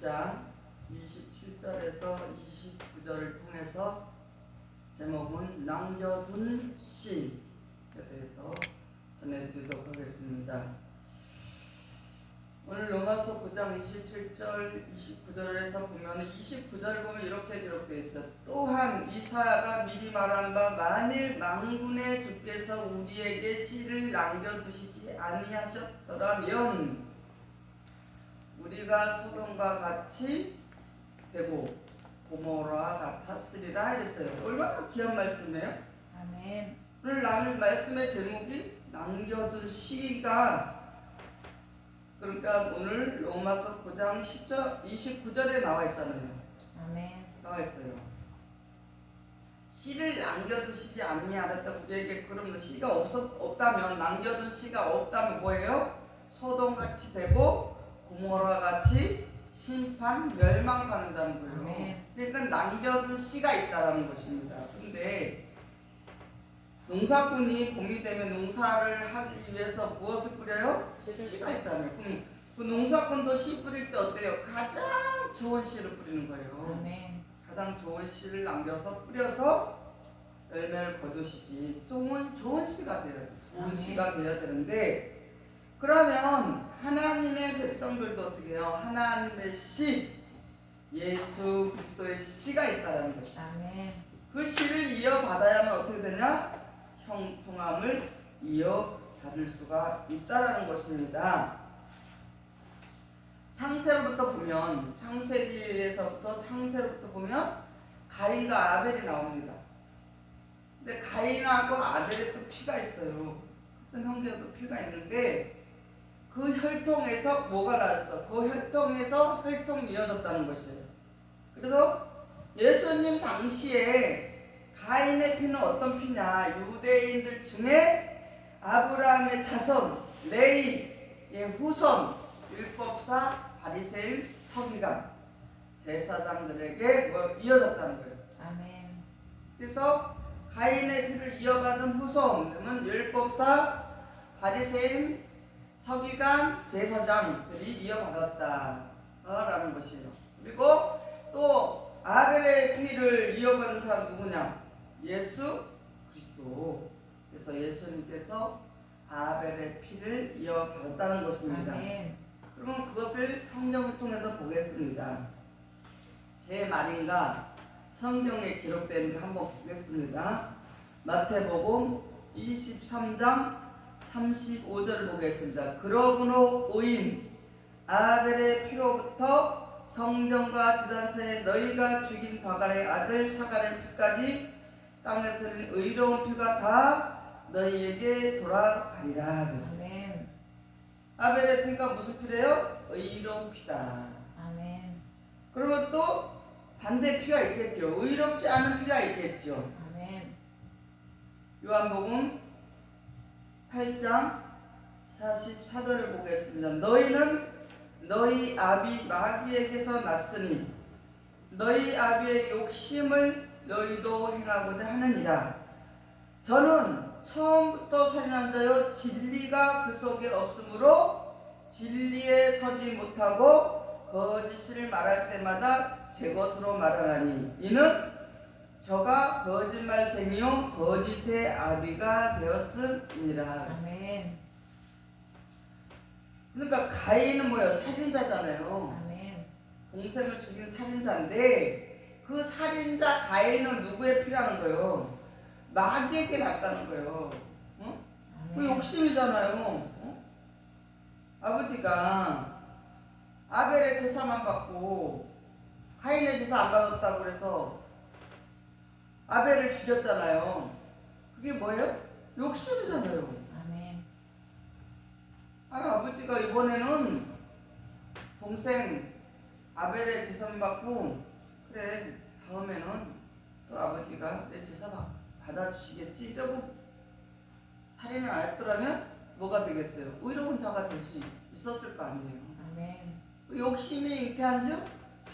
20장 27절에서 29절을 통해서 제목은 남겨둔 씨에 대해서 전해드리도록 하겠습니다. 오늘 로마서 9장 27절 29절에서 보면 29절을 보면 이렇게 기록되어 있어요. 또한 이사야가 미리 말한 바 만일 만군의 주께서 우리에게 씨를 남겨두시지 아니하셨더라면 우리가 소돔과 같이 되고 고모라와 같았으리라 이랬어요. 얼마나 귀한 말씀이에요. 아멘. 오늘 말씀의 제목이 남겨둔 씨가, 그러니까 오늘 로마서 9장 10절 29절에 나와 있잖아요. 아멘. 나와 있어요. 씨를 남겨두시지 않냐랬다. 우리에게 그러면 씨가 없다면, 남겨둔 씨가 없다면 뭐예요? 소돔같이 되고 고모라같이 심판 멸망받는다는 거예요. 아멘. 그러니까 남겨둔 씨가 있다는 것입니다. 근데 농사꾼이 봄이 되면 농사를 하기 위해서 무엇을 뿌려요? 씨가 있잖아요. 그럼 그 농사꾼도 씨 뿌릴 때 어때요? 가장 좋은 씨를 뿌리는 거예요. 아멘. 가장 좋은 씨를 남겨서 뿌려서 열매를 거두시지. 좋은 씨가 돼야 돼. 좋은 아멘. 씨가 돼야 되는데, 그러면 하나님의 백성들도 어떻게 해요? 하나님의 씨, 예수 그리스도의 씨가 있다는 것이죠. 아멘. 그 씨를 이어받아야만 어떻게 되냐? 형통함을 이어받을 수가 있다라는 것입니다. 창세로부터 보면, 창세기에서부터 보면 가인과 아벨이 나옵니다. 근데 가인하고 아벨의 또 피가 있어요. 같은 형제도 피가 있는데 그 혈통에서 뭐가 나왔어? 그 혈통에서 혈통이 이어졌다는 것이에요. 그래서 예수님 당시에 가인의 피는 어떤 피냐? 유대인들 중에 아브라함의 자손, 레위의 후손, 율법사, 바리새인, 서기관, 제사장들에게 이어졌다는 거예요. 아멘. 그래서 가인의 피를 이어받은 후손은 율법사, 바리새인, 서기관, 제사장들이 이어받았다라는 것이에요. 그리고 또 아벨의 피를 이어받은 사람 누구냐? 예수 그리스도. 그래서 예수님께서 아벨의 피를 이어받았다는 것입니다. 아멘. 그러면 그것을 성경을 통해서 보겠습니다. 제 말인가? 성경에 기록된 거 한번 보겠습니다. 마태복음 23장 35절을 보겠습니다. 그러므로 오인 아벨의 피로부터 성전과 지단사에 너희가 죽인 바갈의 아들 사갈의 피까지 땅에서는 의로운 피가 다 너희에게 돌아가리라. 아멘. 아벨의 피가 무슨 피래요? 의로운 피다. 아멘. 그러면 또 반대 피가 있겠죠. 의롭지 않은 피가 있겠죠. 아멘. 요한복음 8장 44절을 보겠습니다. 너희는 너희 아비 마귀에게서 났으니 너희 아비의 욕심을 너희도 행하고자 하느니라. 저는 처음부터 살인한 자요 진리가 그 속에 없으므로 진리에 서지 못하고 거짓을 말할 때마다 제 것으로 말하나니 이는 저가 거짓말쟁이요 거짓의 아비가 되었음이니라. 아멘. 그러니까 가인은 뭐예요? 살인자잖아요. 아멘. 동생을 죽인 살인자인데 그 살인자 가인은 누구의 피라는 거예요? 마귀에게 났다는 거예요. 어? 그 욕심이잖아요. 어? 아버지가 아벨의 제사만 받고 가인의 제사 안 받았다고 그래서 아벨을 죽였잖아요. 그게 뭐예요? 욕심이잖아요. 아멘. 아버지가 이번에는 동생 아벨의 제사만 받고 그래 다음에는 또 아버지가 내 제사 받아주시겠지 이러고 살인을 안 했더라면 뭐가 되겠어요? 의로운 자가 될 수 있었을 거 아니에요. 아멘. 그 욕심이 잉태한 즉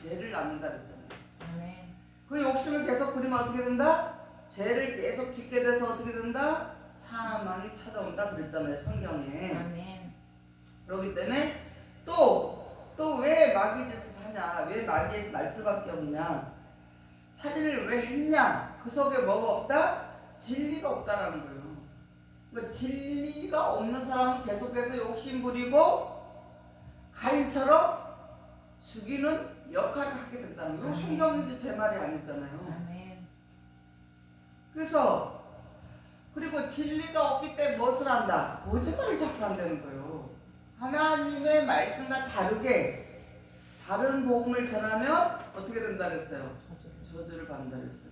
죄를 낳는다 그랬잖아요. 아멘. 그 욕심을 계속 부리면 어떻게 된다? 죄를 계속 짓게 돼서 어떻게 된다? 사망이 찾아온다 그랬잖아요, 성경에. 아멘. 그렇기 때문에 또 왜 마귀 짓을 하느냐? 왜 마귀에서 날 수밖에 없냐? 살인을 왜 했냐? 그 속에 뭐가 없다? 진리가 없다라는 거예요. 그러니까 진리가 없는 사람은 계속해서 욕심 부리고 가인처럼 죽이는 역할을 하게 된다는 거예요. 성경이 제 말이 아니잖아요. 아멘. 그래서 그리고 진리가 없기 때문에 무엇을 한다? 거짓말을 자꾸 한다는 거예요. 하나님의 말씀과 다르게 다른 복음을 전하면 어떻게 된다 그랬어요? 저주를 받는다 그랬어요.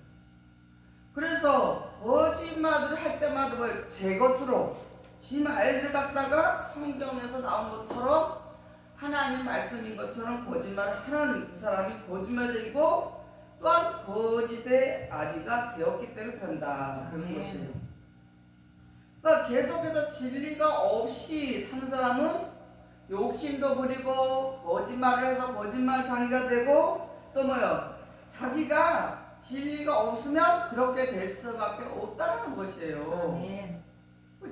그래서 거짓말을 할 때마다 뭐 제 것으로 지 말을 갖다가 성경에서 나온 것처럼 하나님 말씀인 것처럼 거짓말을 하는 그 사람이 거짓말쟁이고 또한 거짓의 아비가 되었기 때문에 그런다 그런 것이에요. 그러니까 계속해서 진리가 없이 사는 사람은 욕심도 부리고 거짓말을 해서 거짓말장이가 되고 또 뭐요? 자기가 진리가 없으면 그렇게 될 수밖에 없다는 것이에요. 아멘.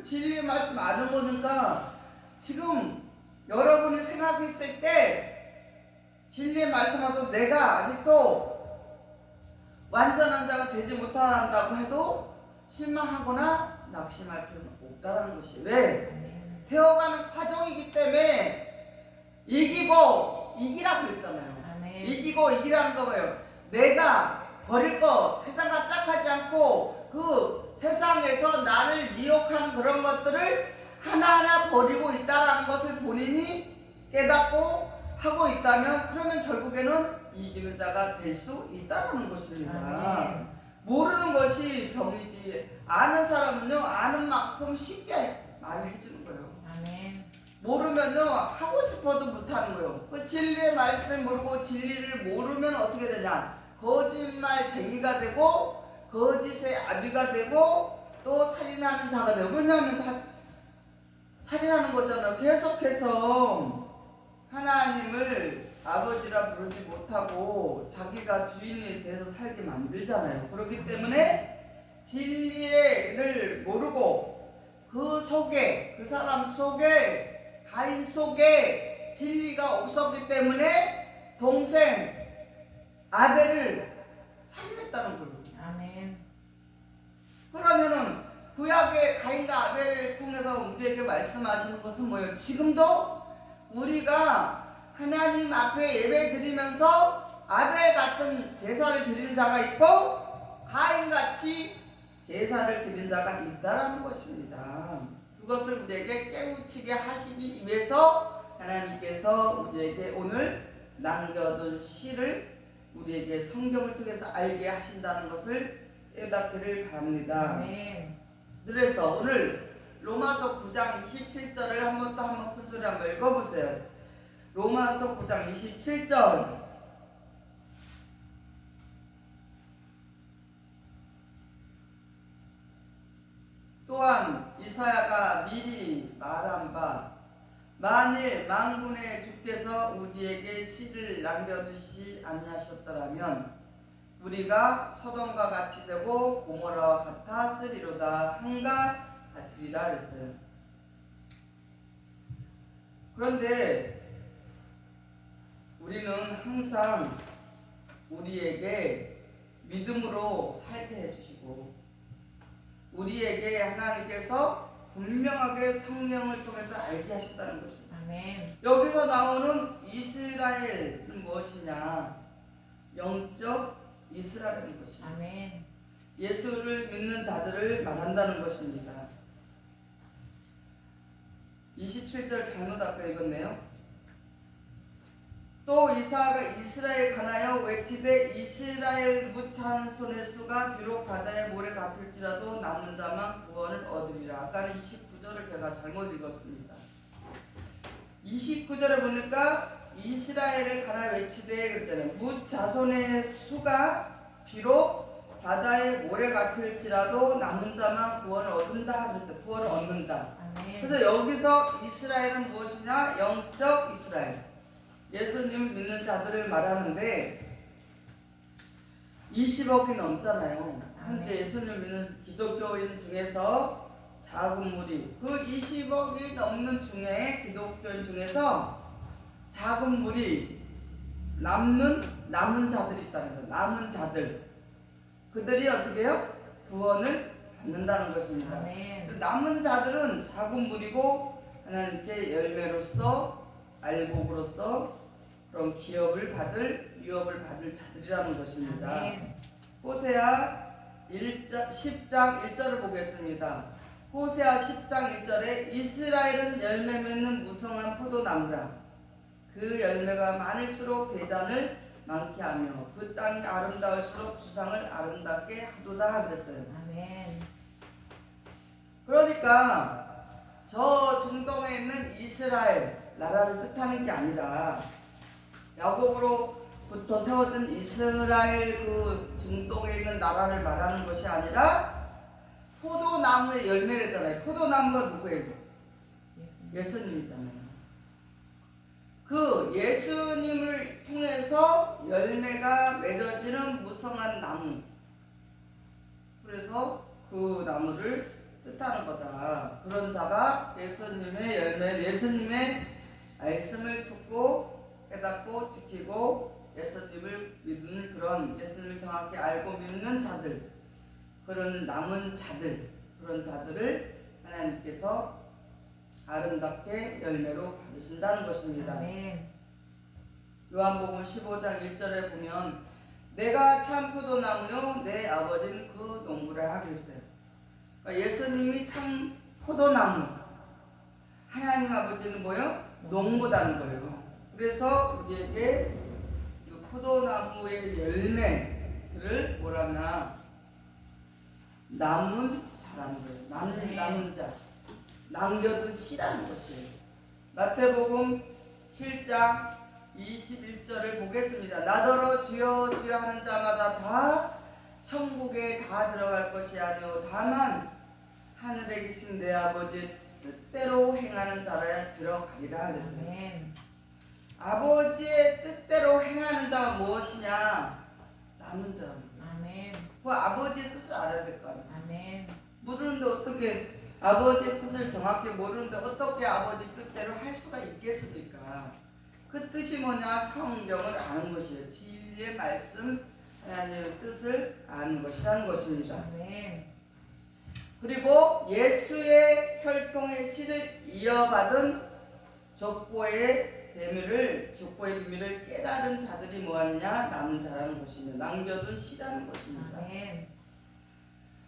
진리의 말씀 안 보니까 지금 여러분이 생각했을 때 진리의 말씀하도 내가 아직도 완전한 자가 되지 못한다고 해도 실망하거나 낙심할 필요는 없다는 것이 왜? 되어가는 과정이기 때문에 이기고 이기라고 그랬잖아요. 아멘. 이기고 이기라는 거 뭐예요? 내가 버릴 거 세상과 짝하지 않고 그 세상에서 나를 미혹하는 그런 것들을 하나하나 버리고 있다는 것을 본인이 깨닫고 하고 있다면 그러면 결국에는 이기는 자가 될 수 있다는 것입니다. 아멘. 모르는 것이 병이지 아는 사람은요 아는 만큼 쉽게 말을 해주는 거예요. 아멘. 모르면요 하고 싶어도 못하는 거예요. 그 진리의 말씀을 모르고 진리를 모르면 어떻게 되냐? 거짓말쟁이가 되고 거짓의 아비가 되고 또 살인하는 자가 되고 왜냐하면 다 살인하는 거잖아요. 계속해서 하나님을 아버지라 부르지 못하고 자기가 주인이 돼서 살게 만들잖아요. 그렇기 때문에 진리를 모르고 그 속에 그 사람 속에 가인 속에 진리가 없었기 때문에 동생 아벨을 살인했다는 거예요. 아멘. 그러면은 구약의 가인과 아벨을 통해서 우리에게 말씀하시는 것은 뭐예요? 지금도 우리가 하나님 앞에 예배 드리면서 아벨 같은 제사를 드리는 자가 있고 가인같이 제사를 드리는 자가 있다라는 것입니다. 그것을 우리에게 깨우치게 하시기 위해서 하나님께서 우리에게 오늘 남겨둔 시를 우리에게 성경을 통해서 알게 하신다는 것을 깨닫기를 바랍니다. 아멘. 그래서 오늘 로마서 9장 27절을 한번 큰 소리 한번 읽어보세요. 로마서 9장 27절. 또한 이사야가 미리 말한 바 만일 만군의 주께서 우리에게 씨를 남겨두시지 아니하셨더라면 우리가 소돔과 같이 되고 고모라와 같았으리로다 한가 같으리라 그랬어요. 그런데 우리는 항상 우리에게 믿음으로 살게 해주시고 우리에게 하나님께서 분명하게 성령을 통해서 알게 하셨다는 것입니다. 아멘. 여기서 나오는 이스라엘은 무엇이냐? 영적 이스라엘인 것입니다. 아멘. 예수를 믿는 자들을 말한다는 것입니다. 27절 잘못 아까 읽었네요. 또 이사야가 이스라엘 관하여 외치되 이스라엘 무찬 손의 수가 비록 바다의 모래 같을지라도 남은 자만 구원을 얻으리라. 아까는 29절을 제가 잘못 읽었습니다. 29절에 보니까 이스라엘을 관하여 외치되 그랬잖아요. 무자손의 수가 비록 바다의 모래 같을지라도 남은 자만 구원을 얻는다. 구원을 얻는다. 아멘. 그래서 여기서 이스라엘은 무엇이냐? 영적 이스라엘. 예수님을 믿는 자들을 말하는데 20억이 넘잖아요. 현재 예수님을 믿는 기독교인 중에서 작은 무리, 그 20억이 넘는 중에 기독교인 중에서 작은 무리 남은 자들이 있다는 거예요. 남은 자들. 그들이 어떻게 해요? 구원을 받는다는 것입니다. 아멘. 남은 자들은 작은 무리고 하나님께 열매로서 알곡으로서 그런 기업을 받을 유업을 받을 자들이라는 것입니다. 아멘. 호세아 10장 1절을 보겠습니다. 호세아 10장 1절에 이스라엘은 열매 맺는 무성한 포도나무라. 그 열매가 많을수록 대단을 많게 하며 그 땅이 아름다울수록 주상을 아름답게 하도다 그랬어요. 아멘. 그러니까 저 중동에 있는 이스라엘 나라를 뜻하는 게 아니라 야곱으로부터 세워진 이스라엘 그 중동에 있는 나라를 말하는 것이 아니라 포도나무의 열매래잖아요. 포도나무가 누구예요? 예수님이잖아요. 그 예수님을 통해서 열매가 맺어지는 무성한 나무. 그래서 그 나무를 뜻하는 거다. 그런 자가 예수님의 열매, 예수님의 말씀을 듣고 깨닫고 지키고 예수님을 믿는 그런 예수님을 정확히 알고 믿는 자들, 그런 남은 자들, 그런 자들을 하나님께서 아름답게 열매로 받으신다는 것입니다. 아멘. 요한복음 15장 1절에 보면 내가 참 포도나무요 내 아버지는 그 농부라 하겠어요. 그러니까 예수님이 참 포도나무, 하나님 아버지는 뭐요? 농부다는 거예요. 그래서 우리에게 그 포도나무의 열매를 뭐라나 남은 자라는 거예요. 남은 자, 남겨둔 씨라는 것이에요. 마태복음 7장 21절을 보겠습니다. 나더러 주여 주여 하는 자마다 다 천국에 다 들어갈 것이 아니오 다만 하늘에 계신 내 아버지의 뜻대로 행하는 자라야 들어가리라 하셨어요. 아멘. 아버지의 뜻대로 행하는 자가 무엇이냐? 남은 자랍니다. 아멘. 그 아버지의 뜻을 알아야 될 거 아니에요. 아멘. 모르는데 어떻게 아버지의 뜻을 정확히 모르는데 어떻게 아버지 뜻대로 할 수가 있겠습니까? 그 뜻이 뭐냐? 성경을 아는 것이에요. 진리의 말씀, 하나님의 뜻을 아는 것이라는 것입니다. 아멘. 그리고 예수의 혈통의 씨를 이어받은 족보의 비밀을 깨달은 자들이 뭐하느냐? 남은 자라는 것입니다. 남겨둔 씨라는 것입니다. 아멘.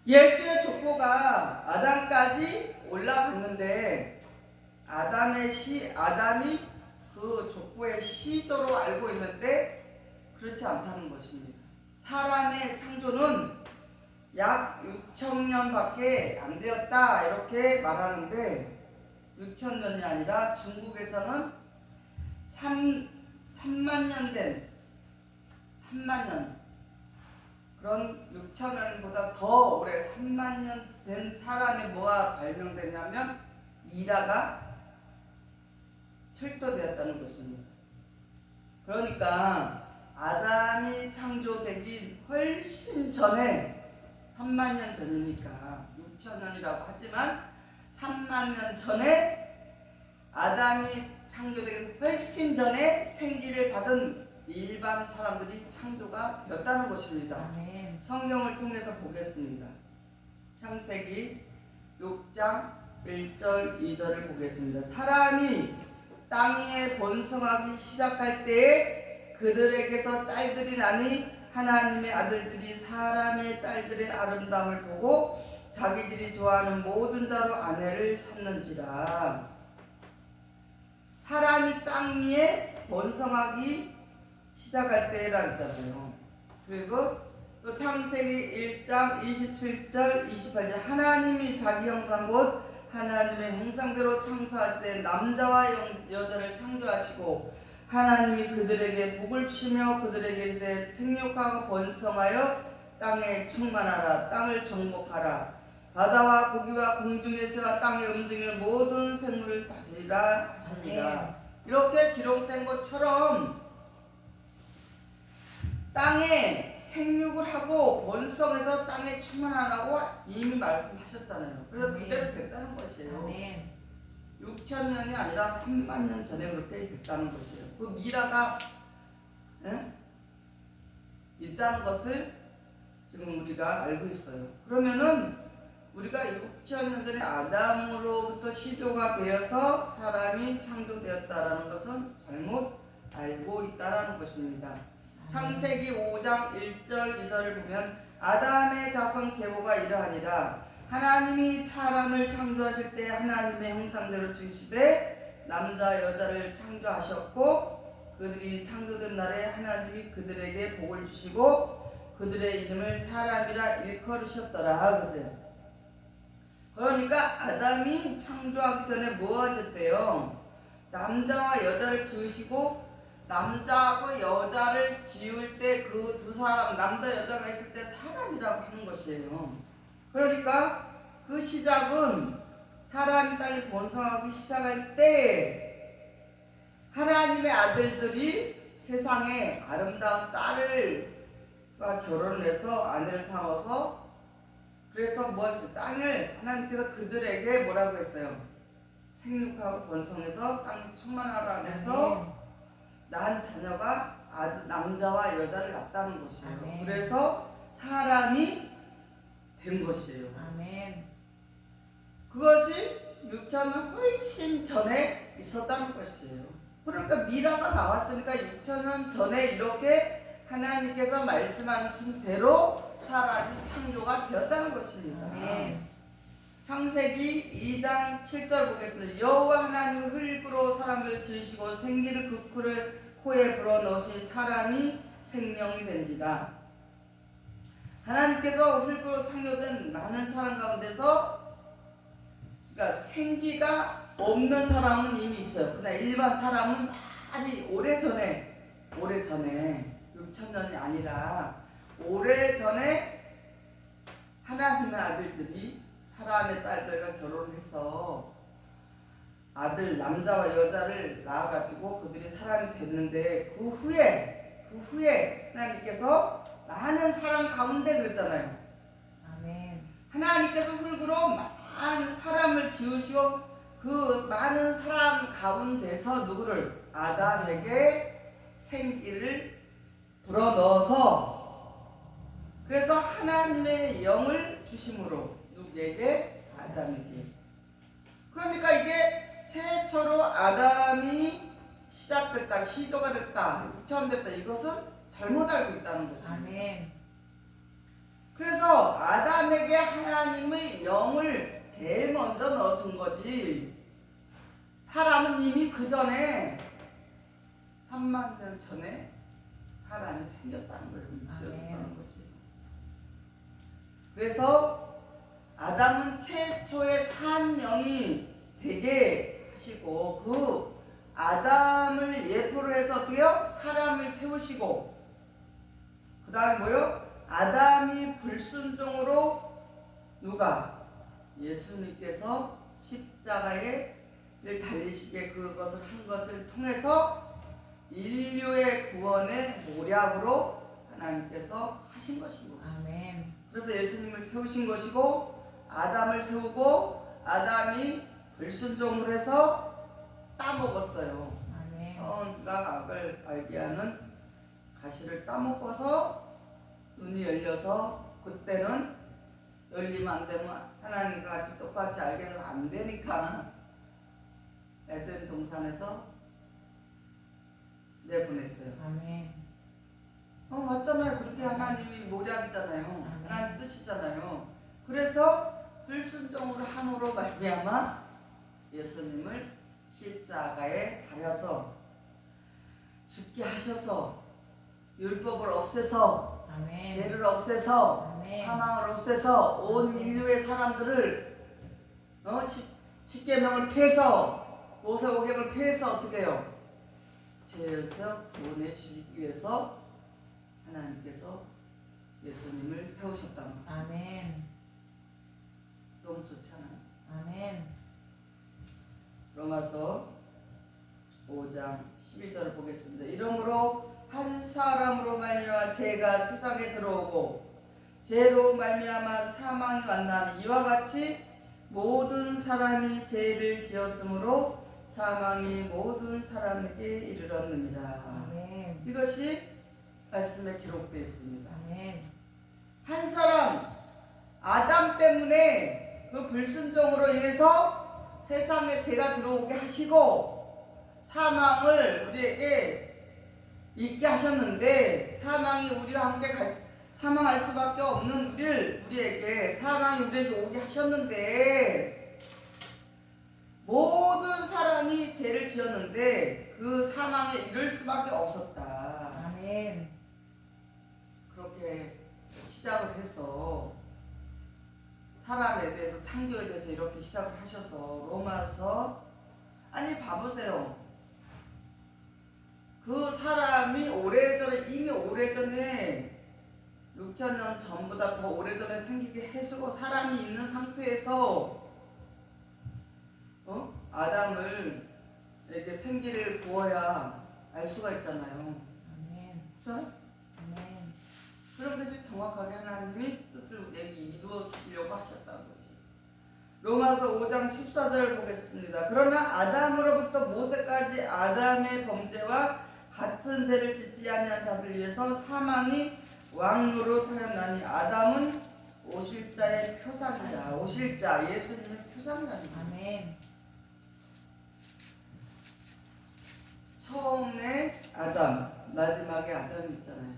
예수의 족보가 아담까지 올라갔는데 아담이 그 족보의 시조로 알고 있는데 그렇지 않다는 것입니다. 사람의 창조는 약 6,000년밖에 안 되었다 이렇게 말하는데 6,000년이 아니라 중국에서는 3만 년 된 3만 년 그런 6,000년보다 더 오래 3만 년 된 사람이 뭐가 발명되냐면 미라가 출토되었다는 것입니다. 그러니까 아담이 창조되기 훨씬 전에 3만 년 전이니까 6,000년이라고 하지만 3만 년 전에 아담이 창조되기 훨씬 전에 생기를 받은 일반 사람들이 창조가 되었다는 것입니다. 아멘. 성경을 통해서 보겠습니다. 창세기 6장 1절 2절을 보겠습니다. 사람이 땅에 번성하기 시작할 때에 그들에게서 딸들이 나니 하나님의 아들들이 사람의 딸들의 아름다움을 보고 자기들이 좋아하는 모든 자로 아내를 삼는지라. 사람이 땅 위에 번성하기 시작할 때라 했잖아요. 그리고 또 창세기 1장 27절 28절 하나님이 자기 형상 곧 하나님의 형상대로 창조하시되 남자와 여자를 창조하시고 하나님이 그들에게 복을 주시며 그들에게 이르되 생육하고 번성하여 땅에 충만하라 땅을 정복하라 바다와 고기와 공중의 새와 땅에 움직이는 모든 생물을 다스리라 하십니다. 이렇게 기록된 것처럼 땅에 생육을 하고 번성해서 땅에 충만하라고 이미 말씀하셨잖아요. 그래서 그대로 됐다는 것이에요. 아멘. 6,000년이 아니라 3만 년 전에 그렇게 됐다는 것이에요. 그 미라가 있다는 것을 지금 우리가 알고 있어요. 그러면은 우리가 6,000년 전에 아담으로부터 시조가 되어서 사람이 창조되었다라는 것은 잘못 알고 있다라는 것입니다. 창세기 5장 1절 2절을 보면 아담의 자손 계보가 이러하니라. 하나님이 사람을 창조하실 때 하나님의 형상대로 지으시되 남자 여자를 창조하셨고 그들이 창조된 날에 하나님이 그들에게 복을 주시고 그들의 이름을 사람이라 일컬으셨더라. 그러세요. 그러니까 아담이 창조하기 전에 무엇했대요? 남자와 여자를 지으시고 남자하고 여자를 지을 때 그 두 사람 남자 여자가 있을 때 사람이라고 하는 것이에요. 그러니까 그 시작은 사람이 땅에 번성하기 시작할 때 하나님의 아들들이 세상에 아름다운 딸과 결혼을 해서 아내를 삼아서 그래서 무엇이 땅을 하나님께서 그들에게 뭐라고 했어요? 생육하고 번성해서 땅이 충만하라 해서 낳은 자녀가 남자와 여자를 낳았다는 것이에요. 아멘. 그래서 사람이 된 것이에요. 아멘. 그것이 6,000년 훨씬 전에 있었다는 것이에요. 그러니까 미라가 나왔으니까 6,000년 전에 이렇게 하나님께서 말씀하신 대로 사람이 창조가 되었다는 것입니다. 아멘. 창세기 2장 7절 보겠습니다. 여호와 하나님은 흙으로 사람을 지으시고 생기를 그 코에 불어넣으신 사람이 생명이 된지라. 하나님께서 흙으로 창조된 많은 사람 가운데서 그러니까 생기가 없는 사람은 이미 있어요. 그러나 일반 사람은 많이 오래전에 6,000년이 아니라 오래전에 하나님의 아들들이 사람의 딸들과 결혼해서 아들 남자와 여자를 낳아가지고 그들이 사람이 됐는데 그 후에 하나님께서 많은 사람 가운데 그랬잖아요. 아멘. 하나님께서 흙으로 많은 사람을 지으시고 그 많은 사람 가운데서 누구를 아담에게 생기를 불어넣어서 그래서 하나님의 영을 주심으로 누구에게? 아담에게. 그러니까 이게 최초로 아담이 시작됐다, 시조가 됐다, 육체화됐다 이것은 잘못 알고 있다는 것입니다. 아멘. 그래서 아담에게 하나님의 영을 제일 먼저 넣어준 거지. 사람은 이미 그 전에 3만 년 전에 하나님이 생겼다는 거예요. 지어졌다는 것이에요. 그래서 아담은 최초의 산 영이 되게 하시고 그 아담을 예표로 해서 어떻게요? 사람을 세우시고 그 다음에 뭐요? 아담이 불순종으로 누가? 예수님께서 십자가에 달리시게 그것을 한 것을 통해서 인류의 구원의 모략으로 하나님께서 하신 것인 것입니다. 아멘. 그래서 예수님을 세우신 것이고 아담을 세우고 아담이 불순종을 해서 따먹었어요. 아멘. 선과 악을 알게 하는 가시를 따먹어서 눈이 열려서 그때는 열리면 안 되면 하나님과 같이 똑같이 알게 되면 안 되니까 에덴 동산에서 내보냈어요. 아멘. 맞잖아요. 그렇게 하나님이 모략이잖아요. 아멘. 하나님 뜻이잖아요. 그래서 불순종으로 함으로 말미암아 예수님을 십자가에 달여서 죽게 하셔서 율법을 없애서 아멘. 죄를 없애서 아멘. 사망을 없애서 온 인류의 사람들을 십계명을 폐해서 모세오경을 폐해서 어떻게 해요? 죄에서 구원해 주시기 위해서 하나님께서 예수님을 세우셨다는 것입니다. 아멘. 너무 좋지 않아요? 아멘. 로마서 5장 12절을 보겠습니다. 이러므로 한 사람으로 말미암아 죄가 세상에 들어오고 죄로 말미암아 사망이 왔나니 이와 같이 모든 사람이 죄를 지었으므로 사망이 모든 사람에게 이르렀느니라. 아멘. 이것이 말씀에 기록되어 있습니다. 아멘. 한 사람 아담 때문에 그 불순종으로 인해서 세상에 죄가 들어오게 하시고 사망을 우리에게 있게 하셨는데 사망할 수밖에 없는 우리에게 사망이 우리에게 오게 하셨는데 모든 사람이 죄를 지었는데 그 사망에 이를 수밖에 없었다. 아멘. 그렇게 시작을 해서 사람에 대해서 창조에 대해서 이렇게 시작을 하셔서 로마서 아니 봐보세요. 그 사람이 이미 오래전에 6,000년 전보다 더 오래전에 생기게 해주고 사람이 있는 상태에서 아담을 이렇게 생기를 부어야 알 수가 있잖아요. 아멘. 그렇죠? 아멘. 그런 것이 정확하게 하나님이 뜻을 우리에게 이루어주려고 하셨다는 거지. 로마서 5장 14절 보겠습니다. 그러나 아담으로부터 모세까지 아담의 범죄와 같은 죄를 짓지 아니한 자들 위해서 사망이 왕노릇 하였나니 아담은 오실자의 표상이다. 오실자 예수님의 표상이라는 거예요. 아멘. 처음에 아담, 마지막에 아담이 있잖아요.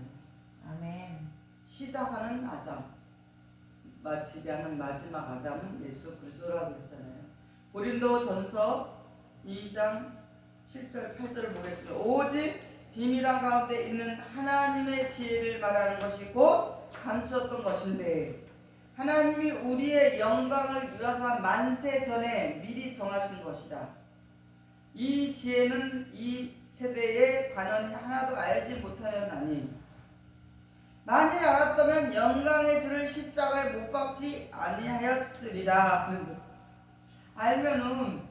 아멘. 시작하는 아담, 마치게 하는 마지막 아담은 예수 그리스도라고 했잖아요. 고린도전서 2장 7절 8절을 보겠습니다. 오직 비밀한 가운데 있는 하나님의 지혜를 말하는 것이 곧 감추었던 것인데 하나님이 우리의 영광을 위하사 만세 전에 미리 정하신 것이라. 이 지혜는 이 세대의 관원이 하나도 알지 못하였나니 만일 알았다면 영광의 주를 십자가에 못 박지 아니하였으리라. 알면은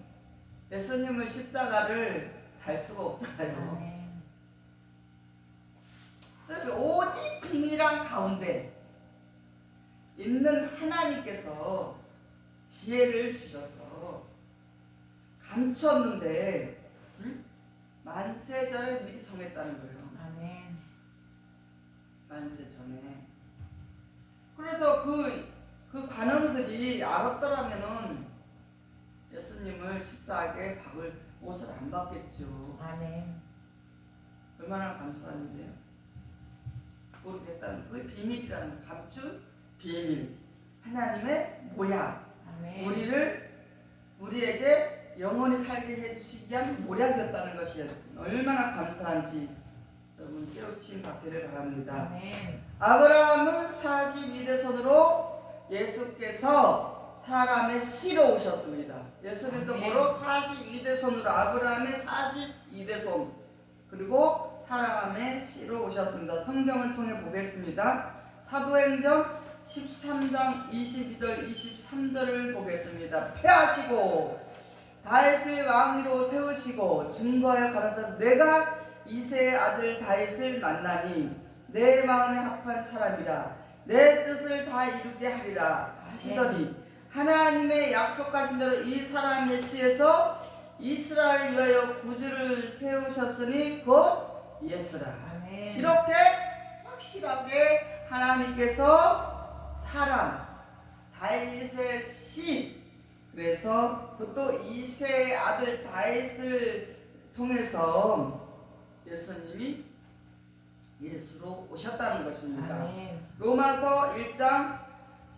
예수님은 십자가를 달 수가 없잖아요. 아멘. 오직 비밀한 가운데 있는 하나님께서 지혜를 주셔서 감췄는데 만세 전에 미리 정했다는 거예요. 아멘. 만세 전에. 그래서 그 관원들이 알았더라면은 예수님을 십자가에 박을 옷을 안 받겠죠. 아멘. 얼마나 감사한 일이에요. 모르겠다는 그게 비밀이라는 거. 감춘 비밀. 하나님의 모약. 아멘. 우리에게 영원히 살게 해주시기 위한 모략이었다는 것이 얼마나 감사한지 여러분 깨우침 받기를 바랍니다. 아멘. 아브라함은 42대 손으로 예수께서 사람의 씨로 오셨습니다. 예수님도 아멘. 뭐로 42대 손으로 아브라함의 42대 손 그리고 사람의 씨로 오셨습니다. 성경을 통해 보겠습니다. 사도행전 13장 22절 23절을 보겠습니다. 패하시고 다윗을 왕위로 세우시고 증거하여 가라사대 내가 이새의 아들 다윗을 만나니 내 마음에 합한 사람이라 내 뜻을 다 이루게 하리라 하시더니 하나님의 약속하신 대로 이 사람 예수에서 이스라엘을 위하여 구주를 세우셨으니 곧 예수라. 아멘. 이렇게 확실하게 하나님께서 사람 다윗의 씨 그래서 그것도 이새의 아들 다윗을 통해서 예수님이 예수로 오셨다는 것입니다. 아멘. 로마서 1장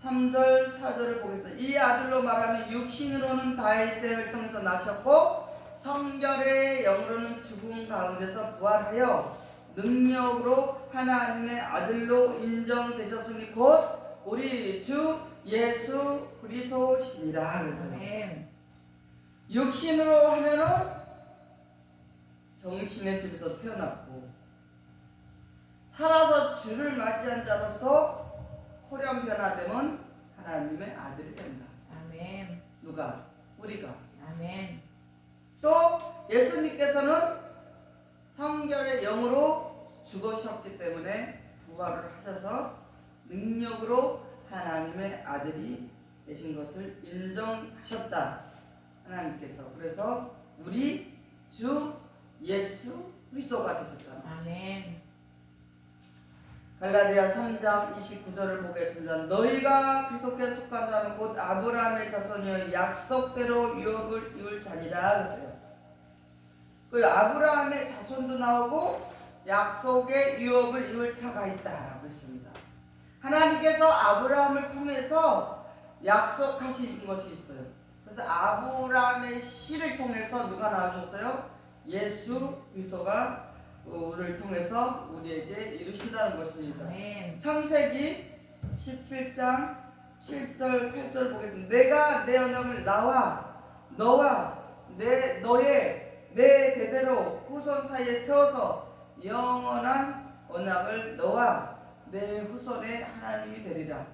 3절 4절을 보겠습니다. 이 아들로 말하면 육신으로는 다윗의 혈통에서 나셨고 성결의 영으로는 죽음 가운데서 부활하여 능력으로 하나님의 아들로 인정되셨으니 곧 우리 주 예수 그리스도시니라. 그래서 아멘. 육신으로 하면은 정신의 집에서 태어났고 살아서 주를 맞이한 자로서 호련 변화되면 하나님의 아들이 된다. 아멘. 누가? 우리가. 아멘. 또 예수님께서는 성결의 영으로 죽으셨기 때문에 부활을 하셔서 능력으로 하나님의 아들이 되신 것을 인정하셨다. 하나님께서. 그래서 우리 주 예수 그리스도가 되셨다. 아멘. 갈라디아 3장 29절을 보겠습니다. 너희가 그리스도께 속한 자는 곧 아브라함의 자손이여 약속대로 유업을 이룰 자니라 그랬어요. 그 아브라함의 자손도 나오고 약속의 유업을 이룰 자가 있다라고 했습니다. 하나님께서 아브라함을 통해서 약속하신 것이 있어요. 그래서 아브라함의 씨를 통해서 누가 나오셨어요? 예수 그리스도가 를 통해서 우리에게 이루신다는 것입니다. 아멘. 창세기 17장 7절 8절 보겠습니다. 내가 내 언약을 너와 너의 내 대대로 후손 사이에 세워서 영원한 언약을 너와 내 후손의 하나님이 되리라.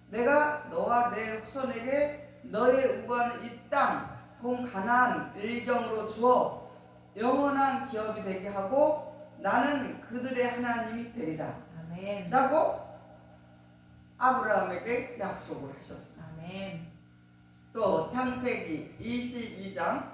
내가 너와 내 후손에게 너의 우고하는 이 땅 본 가나안 일경으로 주어 영원한 기업이 되게 하고 나는 그들의 하나님이 되리라 아멘. 라고 아브라함에게 약속을 하셨습니다. 아멘. 또 창세기 22장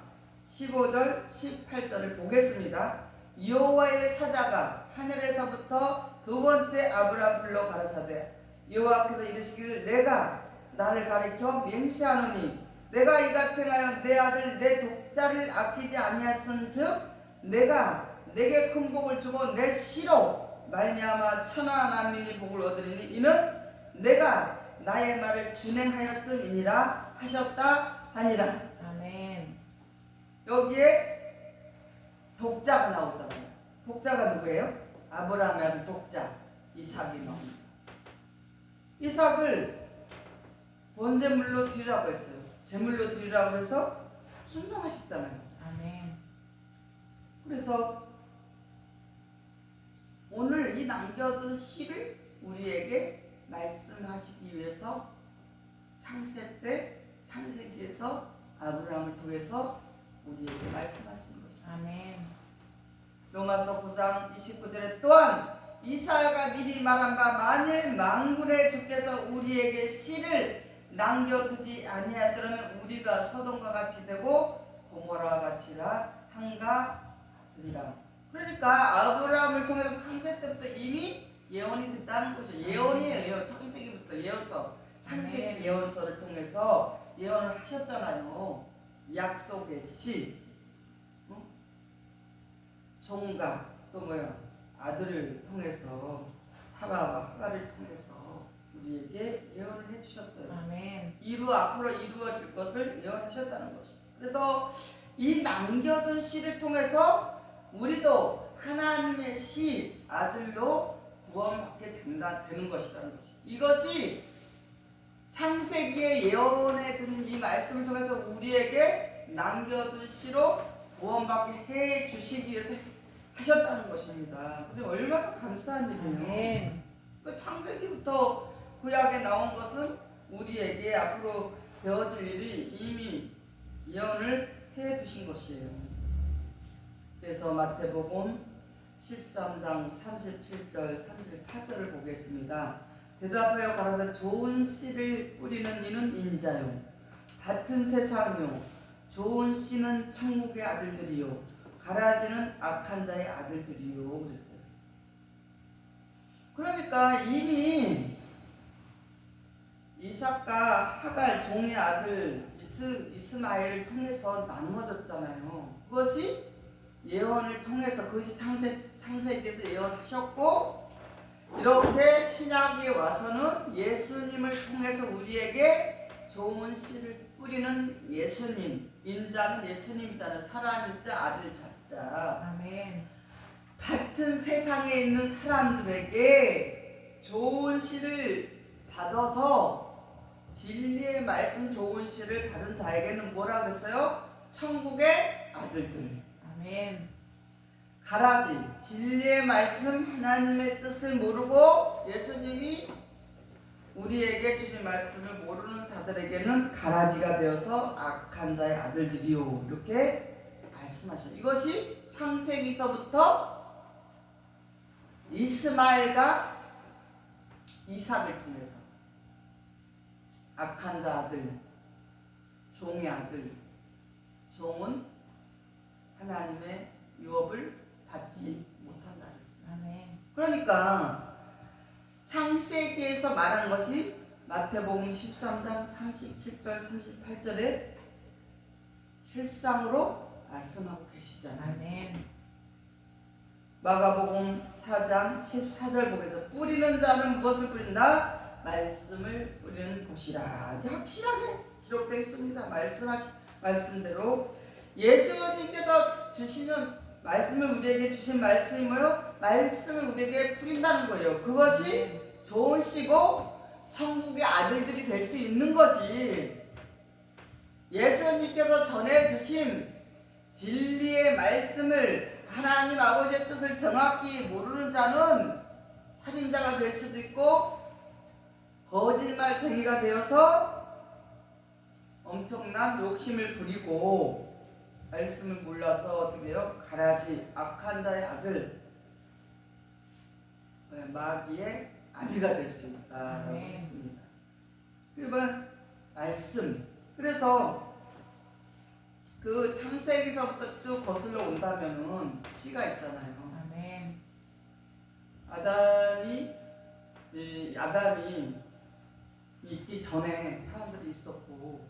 15절 18절을 보겠습니다. 여호와의 사자가 하늘에서부터 두 번째 아브라함 불러 가라사대 여호와께서 이르시기를 내가 나를 가리켜 맹세하노니 내가 이같이 행하여 내 아들 내 독자를 아끼지 아니하였은즉 내가 내게 큰 복을 주고 내 씨로 말미암아 천하 만민이 복을 얻으리니 이는 내가 나의 말을 준행하였음이니라 하셨다 하니라. 아멘. 여기에 독자가 나오잖아요. 독자가 누구예요? 아브라함의 아들 독자 이삭이 나옵니다. 이삭을 번제물로 드리라고 했어요. 제물로 드리라고 해서 순종하셨잖아요. 아멘. 그래서 오늘 이 남겨둔 씨를 우리에게 말씀하시기 위해서 창세기에서 아브라함을 통해서 우리에게 말씀하신 것입니다. 아멘. 로마서 9장 29절에 또한 이사야가 미리 말한 바 만일 만군의 주께서 우리에게 씨를 남겨두지 아니하더라면 우리가 소돔과 같이 되고 고모라와 같이라 한가 하리라. 그러니까 아브라함을 통해서 창세 때부터 이미 예언이 됐다는 거죠. 예언이에요. 창세기부터 예언서, 창세기 예언서를 통해서 예언을 하셨잖아요. 약속의 씨, 종가 또 뭐야 아들을 통해서 사라와 하가를 통해서 우리에게 예언을 해주셨어요. 아멘. 앞으로 이루어질 것을 예언하셨다는 것이죠. 그래서 이 남겨둔 씨를 통해서 우리도 하나님의 씨 아들로 구원받게 되는 것이라는 것이죠. 이것이 창세기의 예언에 든 이 말씀을 통해서 우리에게 남겨둔 씨로 구원받게 해 주시기 위해서 하셨다는 것입니다. 근데 얼마나 감사한 일이에요. 아멘. 그 창세기부터 구약에 나온 것은 우리에게 앞으로 되어질 일이 이미 예언을 해 두신 것이에요. 그래서 마태복음 13장 37절 38절을 보겠습니다. 대답하여 가라사대 좋은 씨를 뿌리는 이는 인자요 같은 세상이요 좋은 씨는 천국의 아들들이요 가라지는 악한 자의 아들들이요 그랬어요. 그러니까 이미 이삭과 하갈 종의 아들 이스마엘을 통해서 나누어졌잖아요. 그것이 예언을 통해서 그것이 창세기에서 예언하셨고 이렇게 신약에 와서는 예수님을 통해서 우리에게 좋은 씨를 뿌리는 예수님, 인자는 예수님이잖아요. 사람일자 아들 자자. 아멘. 같은 세상에 있는 사람들에게 좋은 씨를 받아서 진리의 말씀 좋은 씨를 받은 자에게는 뭐라 그랬어요? 천국의 아들들. 아멘. 가라지 진리의 말씀 하나님의 뜻을 모르고 예수님이 우리에게 주신 말씀을 모르는 자들에게는 가라지가 되어서 악한 자의 아들들이요 이렇게 말씀하셔요. 이것이 창세기서부터 이스마엘과 이삭을 통해서 악한 자 아들, 종의 아들, 종은 하나님의 유업을 받지 못한다. 아멘. 그러니까 창세기에서 말한 것이 마태복음 13장 37절 38절에 실상으로 말씀하고 계시잖아요. 아멘. 마가복음 4장 14절 보면서 뿌리는 자는 무엇을 뿌린다? 말씀을 뿌리는 곳이라. 확실하게 기록되어 있습니다. 말씀대로 예수님께서 주시는 말씀을 우리에게 주신 말씀이 뭐요? 말씀을 우리에게 뿌린다는 거예요. 그것이 좋은 씨고 천국의 아들들이 될 수 있는 거지. 예수님께서 전해주신 진리의 말씀을 하나님 아버지의 뜻을 정확히 모르는 자는 살인자가 될 수도 있고 거짓말쟁이가 되어서 엄청난 욕심을 부리고 말씀을 몰라서 어떻게 해요? 가라지 악한 자의 아들 마귀의 아비가 될 수 있다라고 했습니다. 일반 말씀. 그래서 그 창세기서부터 쭉 거슬러 온다면은 시가 있잖아요. 아멘. 아담이 있기 전에 사람들이 있었고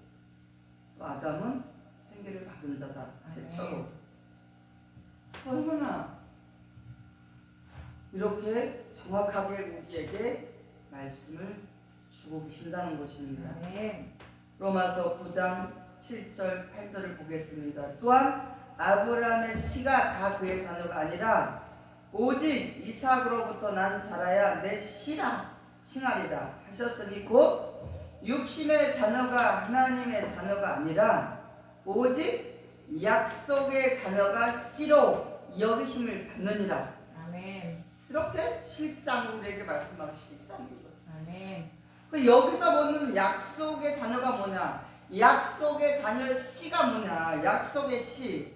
또 아담은 생기를 받은 자다. 최초로. 얼마나 이렇게 정확하게 우리에게 말씀을 주고 계신다는 것입니다. 아멘. 로마서 9장 7절 8절을 보겠습니다. 또한 아브라함의 씨가 다 그의 자녀가 아니라 오직 이삭으로부터 난 자라야 내 씨라 칭하리라 하셨으니 곧 육신의 자녀가 하나님의 자녀가 아니라 오직 약속의 자녀가 씨로 여기심을 받느니라. 아멘. 이렇게 실상 우리에게 말씀하고 실상이 이것입니다. 아멘. 그 여기서 보는 약속의 자녀가 뭐냐? 약속의 자녀의 씨가 뭐냐? 약속의 씨.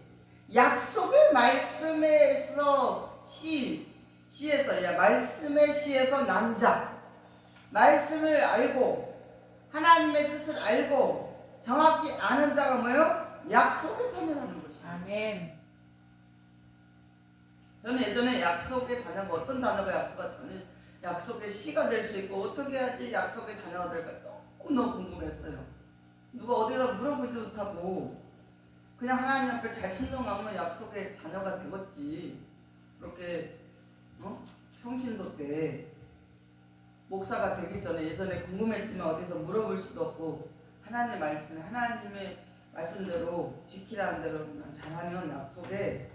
약속의 말씀에서 씨에서 말씀의 씨에서 난 자. 말씀을 알고 하나님의 뜻을 알고 정확히 아는 자가 뭐예요? 약속의 자녀라는 것입니다. 아멘. 저는 예전에 약속의 자녀가 어떤 자녀가 약속의 씨가 될 수 있고 어떻게 해야지 약속의 자녀가 될까 너무 궁금했어요. 누가 어디다 물어보지 못하고 그냥 하나님 앞에 잘 순종하면 약속의 자녀가 되겠지. 그렇게 평신도 때 목사가 되기 전에 예전에 궁금했지만 어디서 물어볼 수도 없고 하나님의 말씀대로 지키라는 대로 잘하면 약속의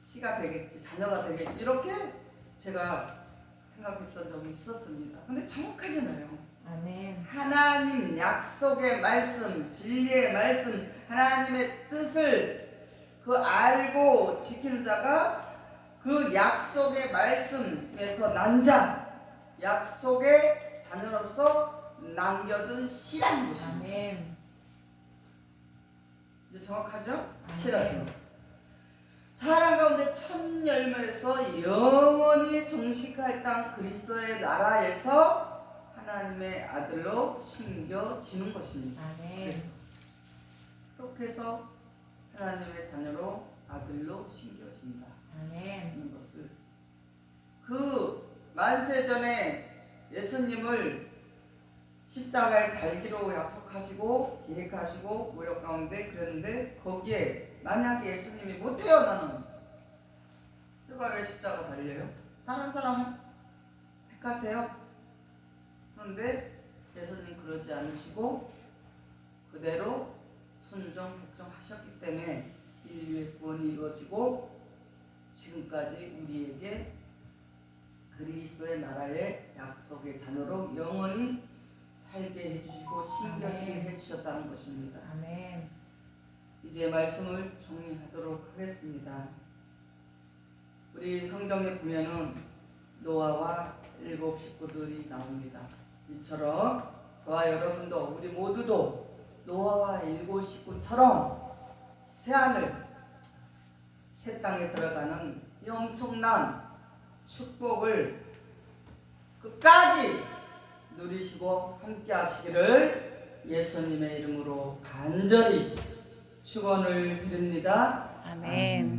씨가 되겠지, 자녀가 되겠지, 이렇게 제가 생각했던 적이 있었습니다. 근데 정확하잖아요. 아멘. 하나님 약속의 말씀, 진리의 말씀, 하나님의 뜻을 알고 지키는 자가 그 약속의 말씀에서 난 자, 약속의 자녀로서 남겨둔 씨라는 것입니다. 아멘. 이제 정확하죠? 아멘. 씨라죠. 사람 가운데 첫 열매에서 영원히 정식할 땅 그리스도의 나라에서 하나님의 아들로 심겨지는 것입니다. 아멘. 그렇게 해서 하나님의 자녀로 아들로 심겨진다. 아멘. 하는 것을 그 만세전에 예수님을 십자가에 달기로 약속하시고 계획하시고 모욕 가운데 그랬는데 거기에 만약에 예수님이 못해요 나는 그가 왜 십자가 달려요? 다른 사람 택하세요. 그런데 예수님 그러지 않으시고 그대로 순종 복종하셨기 때문에 인류의 구원이 이루어지고 지금까지 우리에게 그리스도의 나라의 약속의 자녀로 영원히 살게 해주시고 심겨지게 해주셨다는 것입니다. 아멘. 이제 말씀을 정리하도록 하겠습니다. 우리 성경에 보면은 노아와 7 식구들이 나옵니다. 이처럼 저와 여러분도 우리 모두도 노아와 7 식구처럼 새하늘 새 땅에 들어가는 이 엄청난 축복을 끝까지 누리시고 함께 하시기를 예수님의 이름으로 간절히 축원을 드립니다. 아멘.